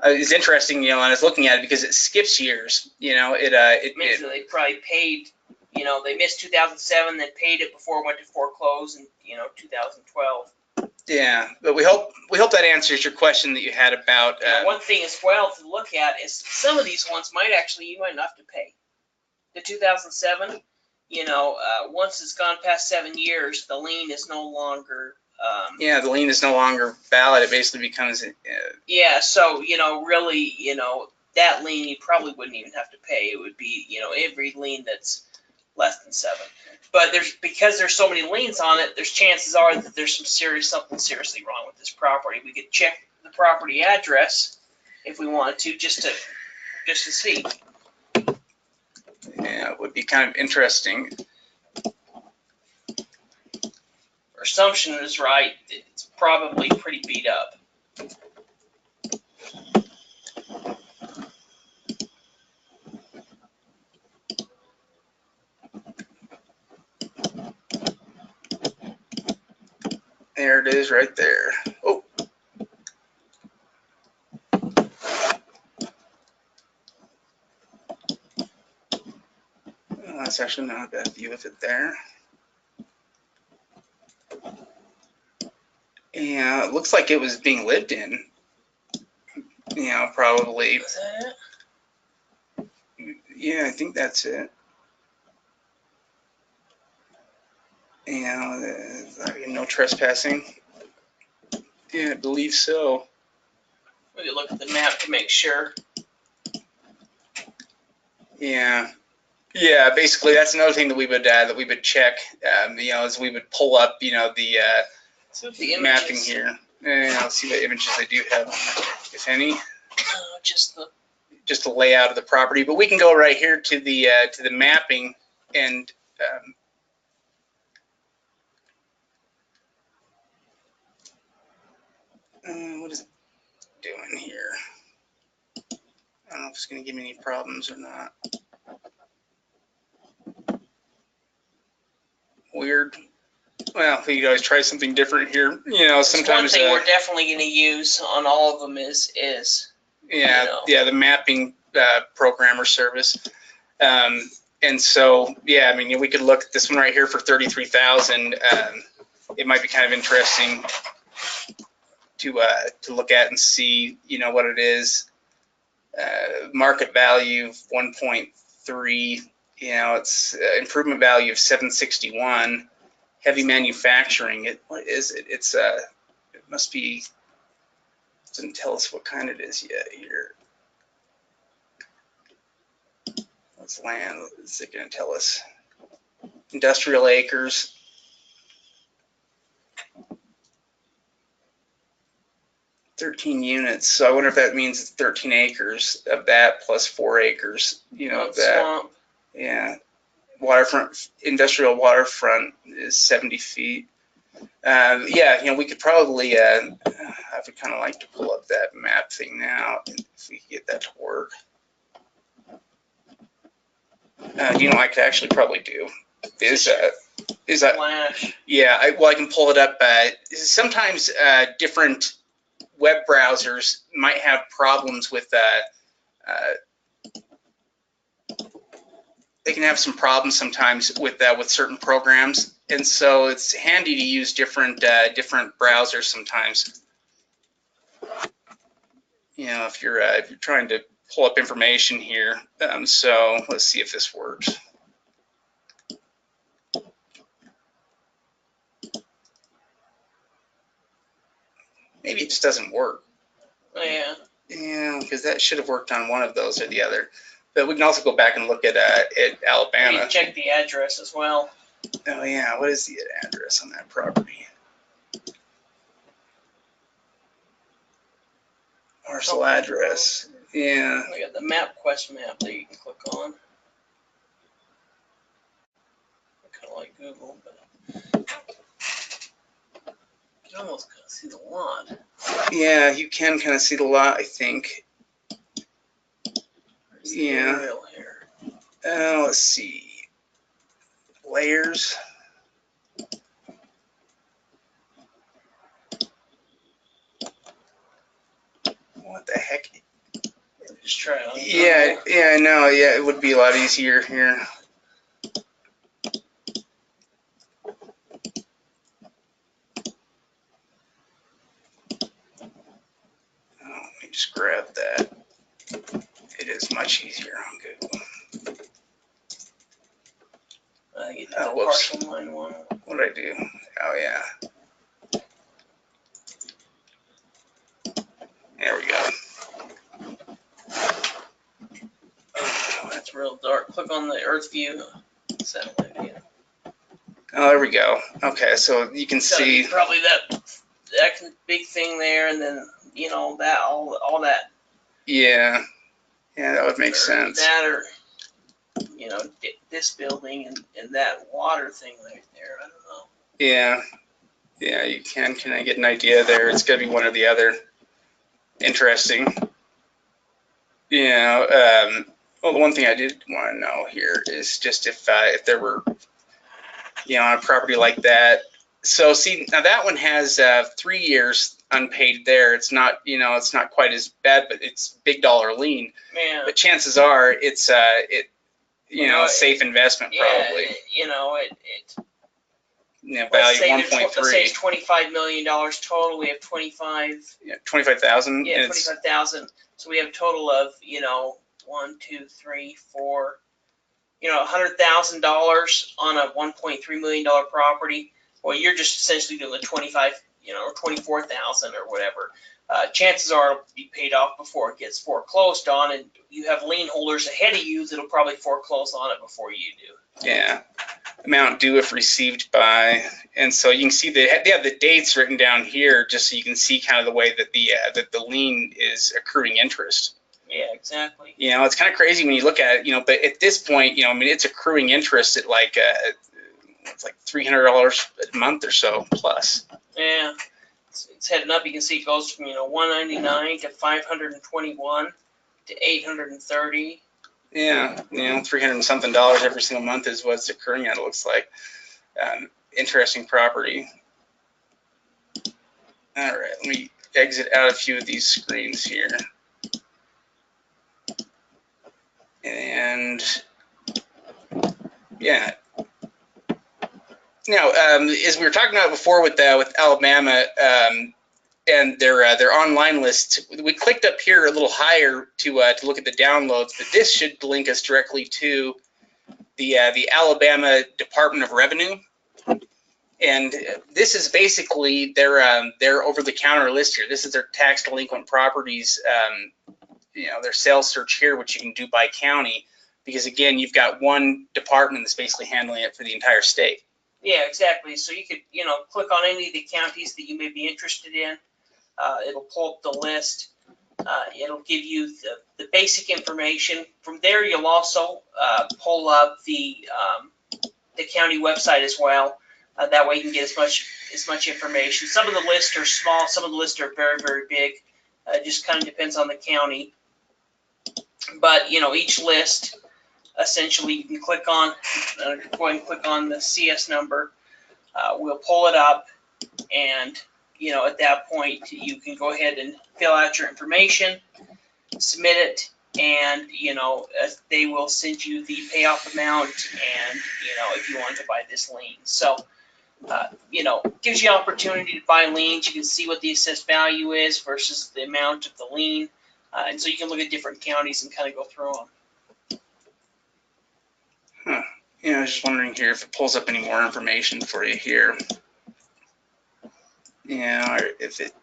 S1: It's interesting, and I was looking at it because it skips years.
S2: It means that they probably paid, they missed 2007, then paid it before it went to foreclose in 2012.
S1: Yeah, but we hope that answers your question that you had about.
S2: One thing as well to look at is some of these ones you might not have to pay. The 2007, once it's gone past 7 years, the lien is no longer.
S1: The lien is no longer valid. It basically becomes.
S2: So really, that lien you probably wouldn't even have to pay. It would be, every lien that's less than 7. But because there's so many liens on it, there's chances are that there's something seriously wrong with this property. We could check the property address if we wanted to, just to see.
S1: Yeah, it would be kind of interesting.
S2: Our assumption is right. It's probably pretty beat up.
S1: There it is right there. Oh. That's actually not a bad view of it there. Yeah, it looks like it was being lived in. Probably.
S2: Is that it?
S1: Yeah, I think that's it. No trespassing. Yeah, I believe so.
S2: We could look at the map to make sure.
S1: Yeah, basically that's another thing that we would check. As we would pull up, the mapping here. Let's see what images I do have, if any. Just the layout of the property, but we can go right here to the mapping and. What is it doing here? I don't know if it's going to give me any problems or not. Weird. Well, you guys try something different here. Sometimes.
S2: One thing we're definitely going to use on all of them is.
S1: The mapping programmer service. And so, we could look at this one right here for 33,000. It might be kind of interesting to look at and see, what it is. Market value of 1.3. It's improvement value of 761. Heavy manufacturing. What is it? It must be. Doesn't tell us what kind it is yet here. What's land? Is it going to tell us? Industrial acres. $13 units. So I wonder if that means it's 13 acres of that plus 4 acres, of that.
S2: Swamp.
S1: Yeah. Waterfront, industrial waterfront is 70 feet. We could probably, I would kind of like to pull up that map thing now, if we could get that to work. I could actually probably do is that
S2: Flash.
S1: Yeah, I can pull it up. Sometimes different web browsers might have problems with they can have some problems sometimes with certain programs, and so it's handy to use different browsers sometimes. If you're trying to pull up information here. So let's see if this works. Maybe it just doesn't work.
S2: Oh, yeah.
S1: Yeah, because that should have worked on one of those or the other. But we can also go back and look at Alabama.
S2: We can check the address as well.
S1: Oh yeah, what is the address on that property? Parcel address. Yeah.
S2: I got the MapQuest map that you can click on. Kind of like Google, but you can almost kind of see the lot.
S1: Yeah, you can kind of see the lot, I think.
S2: Where's the
S1: Yeah.
S2: aerial here?
S1: Let's see. Layers. What the heck?
S2: Just try it on
S1: Yeah,
S2: Google.
S1: yeah, I know. Yeah, it would be a lot easier here. Let me just grab that. It is much easier on Google.
S2: I think it did
S1: Oh,
S2: the
S1: whoops.
S2: parcel line one.
S1: What did I do? Oh, yeah. There we go.
S2: Oh, that's real dark. Click on the Earth view satellite view.
S1: Oh, there we go. Okay, so you can
S2: It's gotta
S1: see.
S2: be probably that big thing there, and then you know that all that.
S1: Yeah. Yeah, that would make sense.
S2: That or you know this building and that water thing right there. I don't know.
S1: Yeah. Yeah, you can kind of get an idea there. It's going to be one or the other. Interesting. Well, the one thing I did want to know here is just if there were, on a property like that. So see, now that one has 3 years unpaid there. It's not, it's not quite as bad, but it's big dollar lien.
S2: Man.
S1: But chances are it's safe investment probably. Value
S2: let's say
S1: 1.3.
S2: it's $25 million total. We have 25.
S1: Yeah, 25,000.
S2: Yeah, 25,000. So we have a total of $1, 2, 3, 4. $100,000 on a $1.3 million property. Well, you're just essentially doing the 25, or 24,000 or whatever. Chances are it'll be paid off before it gets foreclosed on, and you have lien holders ahead of you that'll probably foreclose on it before you do.
S1: Yeah. Amount due if received by, and so you can see they have the dates written down here just so you can see kind of the way that the lien is accruing interest.
S2: Yeah, exactly.
S1: It's kind of crazy when you look at it, but at this point, it's accruing interest at it's like $300 a month or so plus.
S2: Yeah, it's heading up. You can see it goes from $199 to $521 to $830.
S1: Yeah, $300 and something every single month is what it's accruing at. It looks like interesting property. All right, let me exit out a few of these screens here. And yeah, now as we were talking about before with Alabama and their online list, we clicked up here a little higher to look at the downloads, but this should link us directly to the Alabama Department of Revenue, and this is basically their over-the-counter list here. This is their tax delinquent properties. Their sales search here, which you can do by county, because again, you've got one department that's basically handling it for the entire state.
S2: Yeah, exactly. So you could, click on any of the counties that you may be interested in. It'll pull up the list. It'll give you the basic information. From there, you'll also pull up the county website as well. That way, you can get as much information. Some of the lists are small. Some of the lists are very, very big. It just kind of depends on the county. But each list, essentially, you can click on. Go ahead and click on the CS number. We'll pull it up, and at that point, you can go ahead and fill out your information, submit it, and they will send you the payoff amount, and if you want to buy this lien. So gives you opportunity to buy liens. You can see what the assessed value is versus the amount of the lien. And so you can look at different counties and kind of go through them.
S1: Huh. I was just wondering here if it pulls up any more information for you here. Or if it,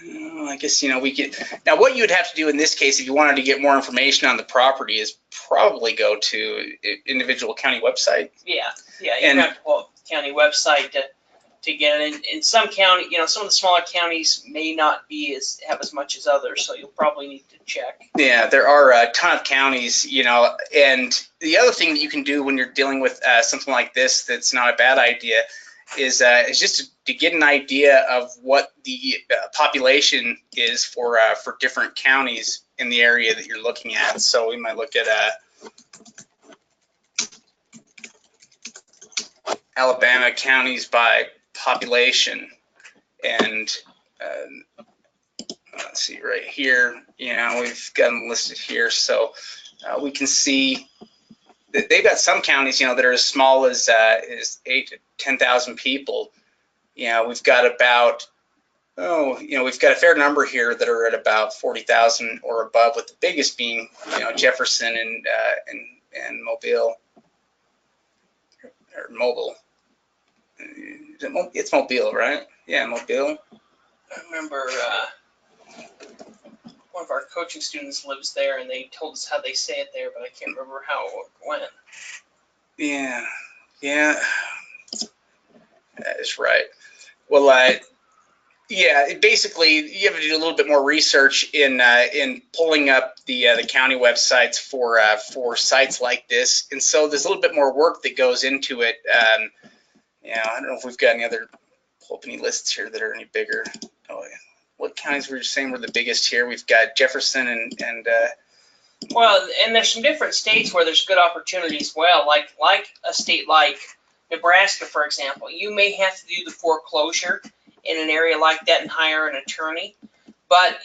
S1: I guess, we could, now what you would have to do in this case if you wanted to get more information on the property is probably go to individual county website.
S2: Yeah, you have to pull up the county website to to get it. In some county, some of the smaller counties may not have as much as others, so you'll probably need to check.
S1: Yeah, there are a ton of counties, and the other thing that you can do when you're dealing with something like this that's not a bad idea is just to get an idea of what the population is for different counties in the area that you're looking at. So we might look at Alabama counties by population, and let's see right here, we've got them listed here, so we can see that they've got some counties, that are as small as 8 to 10,000 people. We've got about we've got a fair number here that are at about 40,000 or above, with the biggest being Jefferson and Mobile, or Mobile. It's Mobile, right? Yeah, Mobile.
S2: I remember one of our coaching students lives there, and they told us how they say it there, but I can't remember how it went.
S1: Yeah, that is right. Well, yeah, basically you have to do a little bit more research in pulling up the county websites for sites like this, and so there's a little bit more work that goes into it. I don't know if we've got any other pull up any lists here that are any bigger. Oh, yeah. What counties were you saying were the biggest here? We've got Jefferson and
S2: well, and there's some different states where there's good opportunities. Well, like a state like Nebraska, for example, you may have to do the foreclosure in an area like that and hire an attorney. But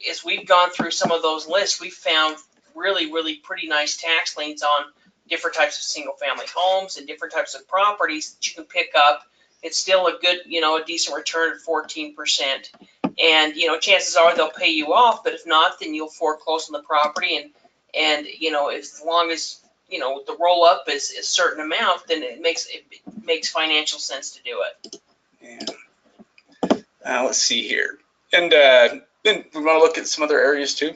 S2: as we've gone through some of those lists, we've found really, really pretty nice tax liens on different types of single-family homes and different types of properties that you can pick up. It's still a good, a decent return at 14%. And, chances are they'll pay you off, but if not, then you'll foreclose on the property. And as long as, the roll-up is a certain amount, then it makes financial sense to do it.
S1: Yeah. Let's see here. And then we want to look at some other areas too.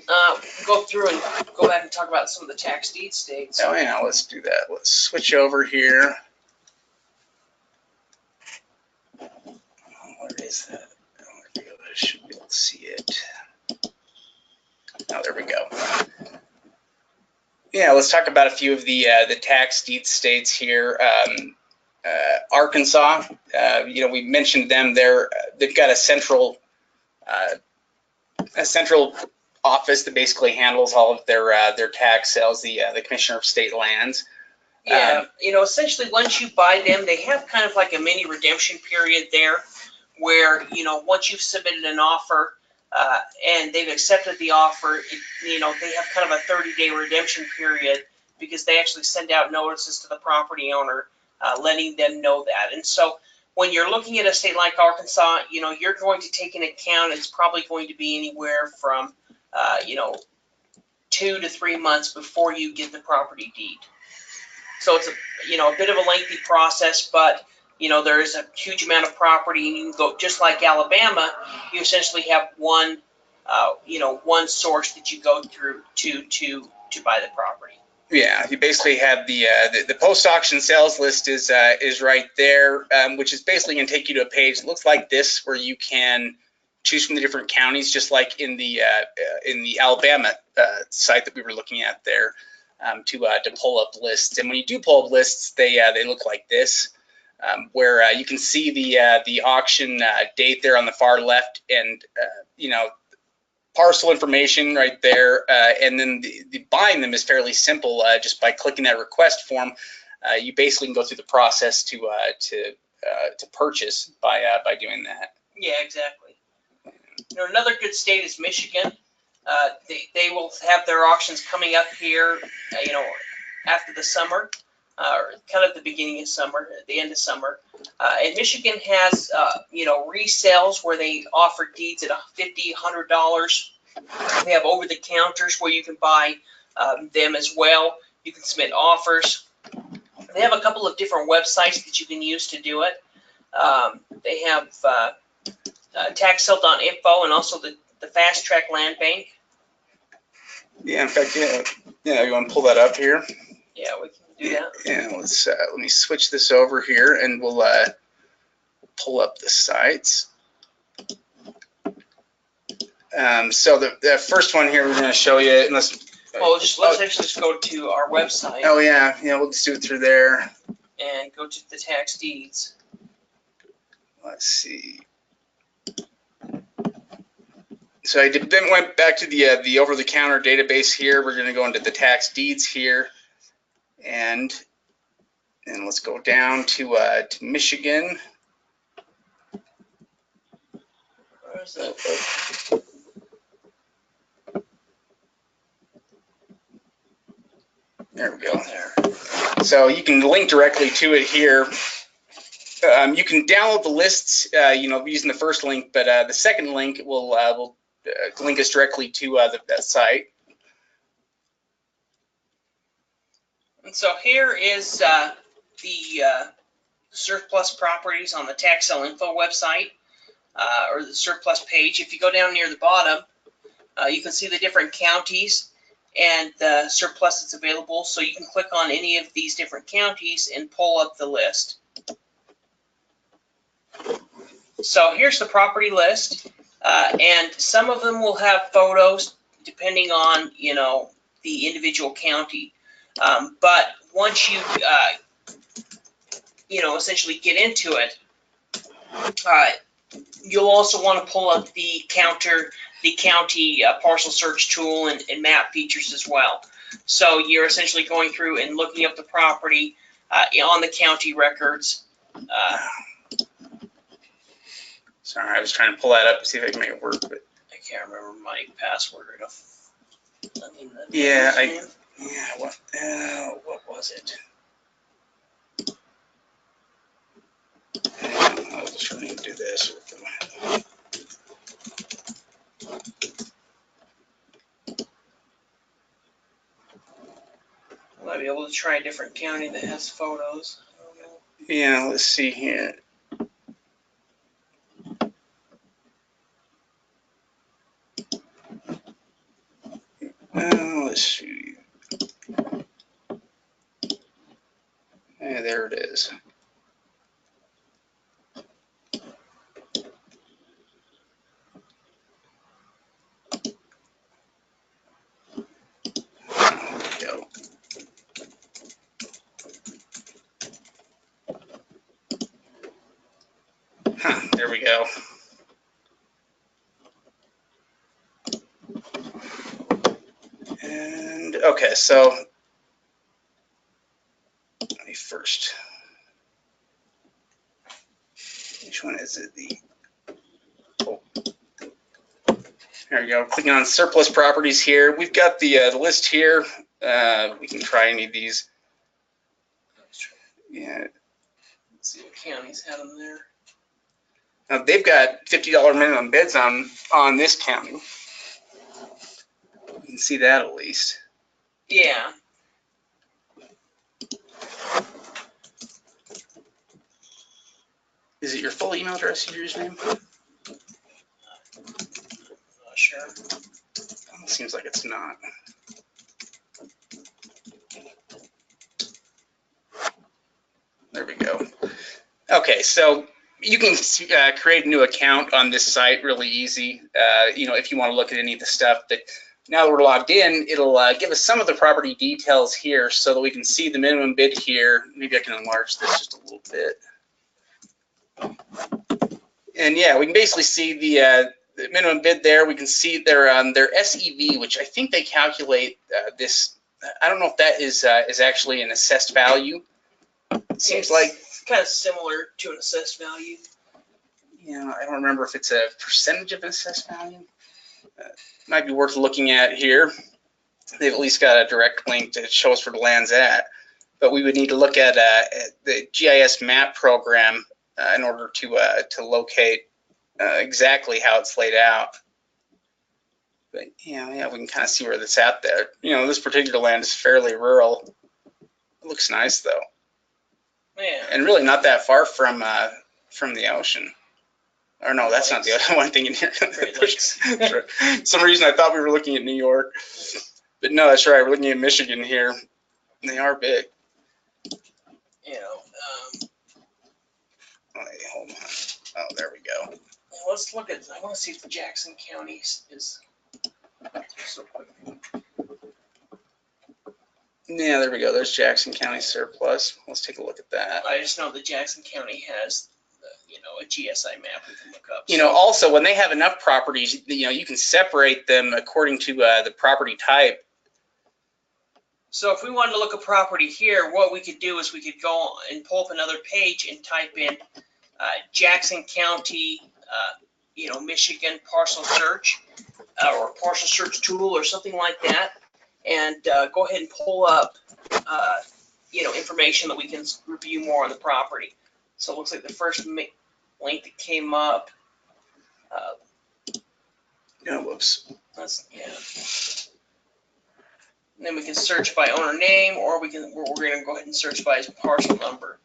S2: Go through and go back and talk about some of the tax deed states.
S1: Oh yeah, let's do that. Let's switch over here. Where is that? I should be able to see it. Oh, there we go. Yeah, let's talk about a few of the tax deed states here. Arkansas, we mentioned them. They've got a central office that basically handles all of their tax sales, the Commissioner of State Lands.
S2: Yeah, essentially once you buy them, they have kind of like a mini redemption period there, where once you've submitted an offer and they've accepted the offer, they have kind of a 30-day redemption period, because they actually send out notices to the property owner letting them know that. And so when you're looking at a state like Arkansas, you're going to take into account it's probably going to be anywhere from 2 to 3 months before you get the property deed. So it's a bit of a lengthy process, but there is a huge amount of property, and you can go just like Alabama. You essentially have one source that you go through to buy the property.
S1: Yeah, you basically have the post auction sales list is right there, which is basically going to take you to a page that looks like this, where you can choose from the different counties, just like in the Alabama site that we were looking at there, to pull up lists. And when you do pull up lists, they look like this, where you can see the auction date there on the far left, and parcel information right there, and then the buying them is fairly simple. Just by clicking that request form, you basically can go through the process to purchase by doing that.
S2: Yeah, exactly. Another good state is Michigan. They will have their auctions coming up here, after the summer, or kind of the beginning of summer, at the end of summer. And Michigan has, resales where they offer deeds at $50, $100. They have over-the-counters where you can buy them as well. You can submit offers. They have a couple of different websites that you can use to do it. They have taxsale.info and also the Fast Track Land Bank.
S1: Yeah, in fact, yeah, you want to pull that up here?
S2: Yeah, we can do that.
S1: Yeah, let me switch this over here, and we'll pull up the sites. So the first one here we're going to show you, unless.
S2: Well, let's actually just go to our website.
S1: Oh yeah, we'll just do it through there.
S2: And go to the tax deeds.
S1: Let's see. So I then went back to the over-the-counter database here. We're going to go into the tax deeds here, and let's go down to Michigan.
S2: Where is that?
S1: There we go. So you can link directly to it here. You can download the lists, using the first link, but the second link will link us directly to that site.
S2: And so here is the surplus properties on the Tax Sale Info website, or the surplus page. If you go down near the bottom, you can see the different counties and the surplus that's available. So you can click on any of these different counties and pull up the list. So here's the property list, and some of them will have photos depending on, the individual county. But once you, essentially get into it, you'll also want to pull up the county parcel search tool and map features as well. So you're essentially going through and looking up the property on the county records.
S1: Sorry, I was trying to pull that up to see if I can make it work, but
S2: I can't remember my password right off.
S1: What was it? I was trying to do this.
S2: I might be able to try a different county that has photos. I don't know.
S1: Yeah, let's see here. Let's see. Yeah, there it is. There we go. And okay, so let me first. Which one is it? There we go. Clicking on surplus properties here. We've got the list here. We can try any of these. Yeah.
S2: Let's see what counties have them there.
S1: Now they've got $50 minimum bids on this county. You can see that at least.
S2: Yeah.
S1: Is it your full email address, your username?
S2: Not sure.
S1: Seems like it's not. There we go. Okay, so you can create a new account on this site really easy. If you want to look at any of the stuff. But now that we're logged in, it'll give us some of the property details here so that we can see the minimum bid here. Maybe I can enlarge this just a little bit. And yeah, we can basically see the minimum bid there. We can see their SEV, which I think they calculate this. I don't know if that is actually an assessed value. It seems like
S2: it's kind of similar to an assessed value.
S1: I don't remember if it's a percentage of an assessed value. Might be worth looking at here. They've at least got a direct link to show us where the land's at. But we would need to look at the GIS map program in order to locate exactly how it's laid out. But yeah, we can kind of see where that's at there. This particular land is fairly rural. It looks nice though.
S2: Yeah.
S1: And really not that far from the ocean. Or no, that's not the other one thing in here. Some reason I thought we were looking at New York. But no, that's right. We're looking at Michigan here. They are big.
S2: Wait,
S1: hold on. Oh, there we go.
S2: Let's look at, I want to see if Jackson County is so quick.
S1: Yeah, there we go. There's Jackson County surplus. Let's take a look at that.
S2: I just know that Jackson County has, a GSI map we can look up.
S1: Also when they have enough properties, you can separate them according to the property type.
S2: So if we wanted to look at property here, what we could do is we could go and pull up another page and type in Jackson County, Michigan parcel search or parcel search tool or something like that, and go ahead and pull up, information that we can review more on the property. So it looks like the first link that came up.
S1: Whoops.
S2: And then we can search by owner name, or we're going to go ahead and search by his parcel number.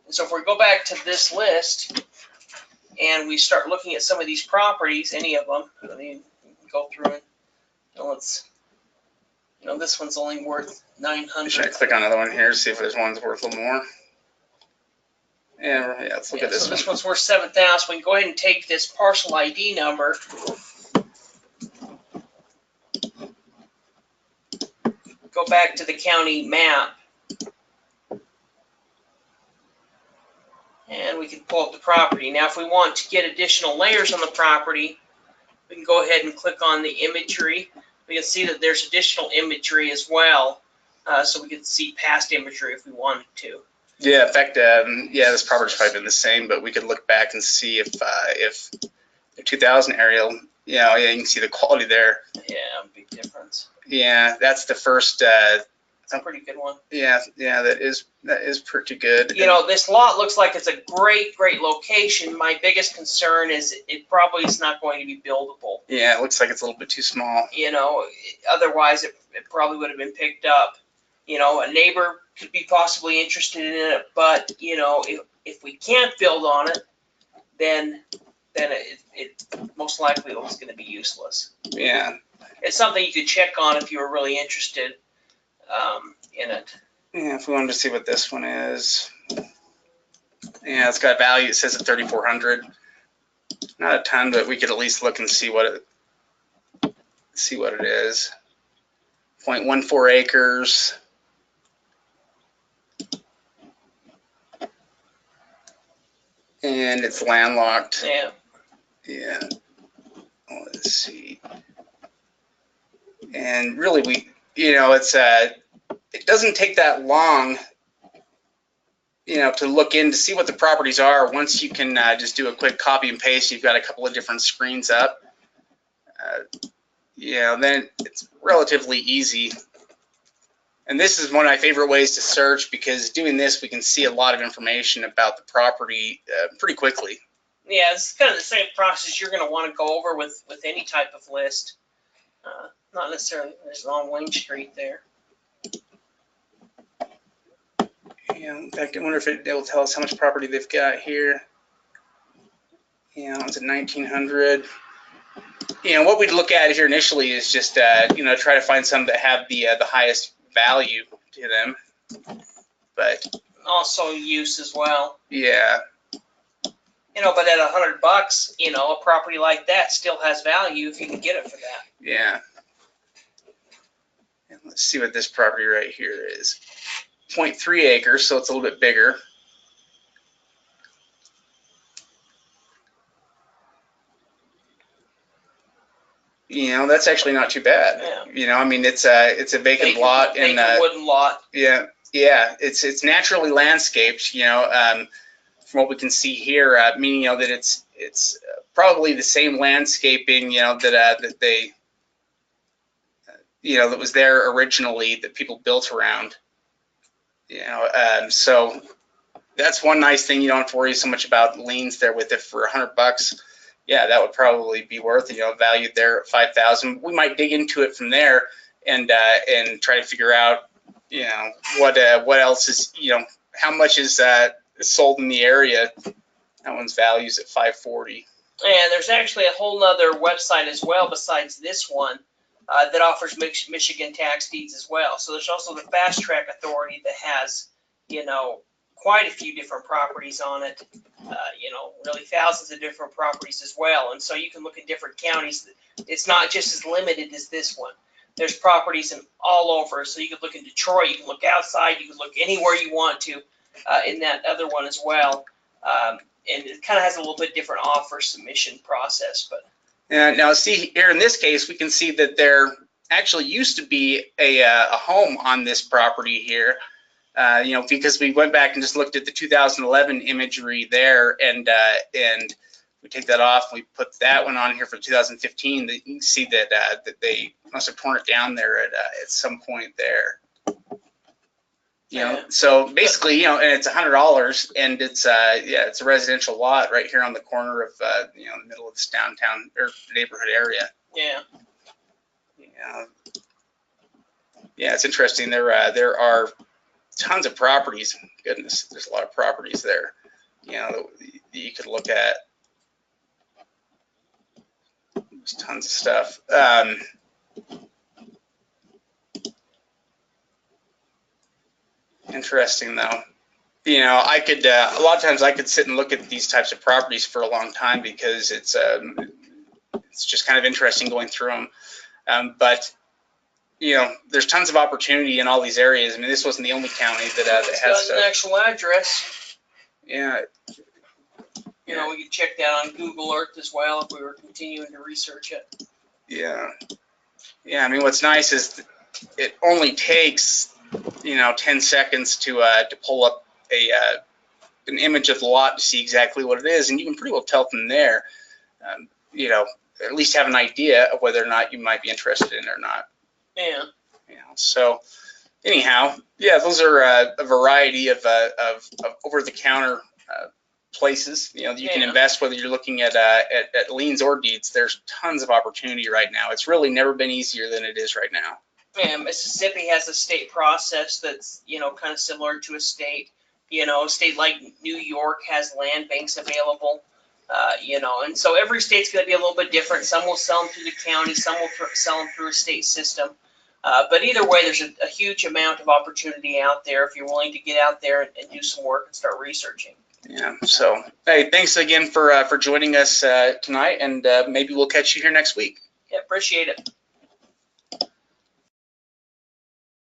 S2: And so if we go back to this list and we start looking at some of these properties, any of them, go through it. This one's only worth 900.
S1: Should I click on another one here to see if there's one's worth a little more? Yeah, let's look at this
S2: so
S1: one.
S2: This one's worth 7,000. We can go ahead and take this parcel ID number. Go back to the county map. And we can pull up the property. Now, if we want to get additional layers on the property, we can go ahead and click on the imagery. We can see that there's additional imagery as well. So we can see past imagery if we wanted to.
S1: Yeah, in fact, this property's probably been the same, but we could look back and see if the 2000 aerial, you can see the quality there.
S2: Yeah, big difference.
S1: Yeah, that's the first.
S2: It's a pretty good one.
S1: Yeah, that is pretty good.
S2: This lot looks like it's a great location. My biggest concern is it probably is not going to be buildable.
S1: Yeah, it looks like it's a little bit too small.
S2: Otherwise it probably would have been picked up. A neighbor could be possibly interested in it, but if we can't build on it, then it most likely is going to be useless.
S1: Yeah.
S2: It's something you could check on if you were really interested in it.
S1: Yeah, if we wanted to see what this one is. Yeah, it's got value. It says at 3,400. Not a ton, but we could at least look and see what it is. 0.14 acres. And it's landlocked.
S2: Yeah.
S1: Yeah. Let's see. And really, it doesn't take that long, to look in to see what the properties are. Once you can just do a quick copy and paste, you've got a couple of different screens up. Then it's relatively easy. And this is one of my favorite ways to search, because doing this, we can see a lot of information about the property pretty quickly.
S2: Yeah, it's kind of the same process you're going to want to go over with any type of list. Not necessarily there's on Wayne Street there.
S1: Yeah, in fact, I wonder if it will tell us how much property they've got here. It's at 1,900. What we'd look at here initially is just try to find some that have the highest value to them, but
S2: also use as well.
S1: Yeah.
S2: But at $100, a property like that still has value if you can get it for that.
S1: Yeah. And let's see what this property right here is. 0.3 acres, so it's a little bit bigger. That's actually not too bad.
S2: Yeah.
S1: It's a vacant lot
S2: and wooden lot.
S1: Yeah, it's naturally landscaped. From what we can see here, meaning that it's probably the same landscaping that they that was there originally that people built around. So that's one nice thing. You don't have to worry so much about liens there with it. For $100. Yeah, that would probably be worth, valued there at 5,000. We might dig into it from there and try to figure out, what else is, how much is sold in the area. That one's values at 540.
S2: And there's actually a whole nother website as well besides this one that offers Michigan tax deeds as well. So there's also the Fast Track Authority that has, quite a few different properties on it, really thousands of different properties as well. And so you can look at different counties. It's not just as limited as this one. There's properties in all over. So you can look in Detroit, you can look outside, you can look anywhere you want to in that other one as well. And it kind of has a little bit different offer submission process. But
S1: now see here in this case, we can see that there actually used to be a home on this property here. Because we went back and just looked at the 2011 imagery there, and we take that off, and we put that one on here for 2015. You can see that that they must have torn it down there at some point there. So basically, and it's $100, and it's it's a residential lot right here on the corner of in the middle of this downtown or neighborhood area. Yeah, it's interesting. There are tons of properties. Goodness, there's a lot of properties there, that you could look at. There's tons of stuff. Interesting though. I could a lot of times I could sit and look at these types of properties for a long time because it's just kind of interesting going through them. But there's tons of opportunity in all these areas. I mean, this wasn't the only county that has
S2: stuff. An actual address.
S1: Yeah.
S2: We could check that on Google Earth as well if we were continuing to research it.
S1: Yeah. I mean, what's nice is it only takes 10 seconds to pull up an image of the lot to see exactly what it is, and you can pretty well tell from there. At least have an idea of whether or not you might be interested in it or not.
S2: Yeah.
S1: So anyhow, those are a variety of over-the-counter places. You can invest, whether you're looking at liens or deeds. There's tons of opportunity right now. It's really never been easier than it is right now.
S2: And Mississippi has a state process that's kind of similar to a state. A state like New York has land banks available. And so every state's going to be a little bit different. Some will sell them through the county, some will sell them through a state system. But either way, there's a huge amount of opportunity out there if you're willing to get out there and do some work and start researching.
S1: Yeah. So, hey, thanks again for joining us tonight, and maybe we'll catch you here next week.
S2: Yeah, appreciate it.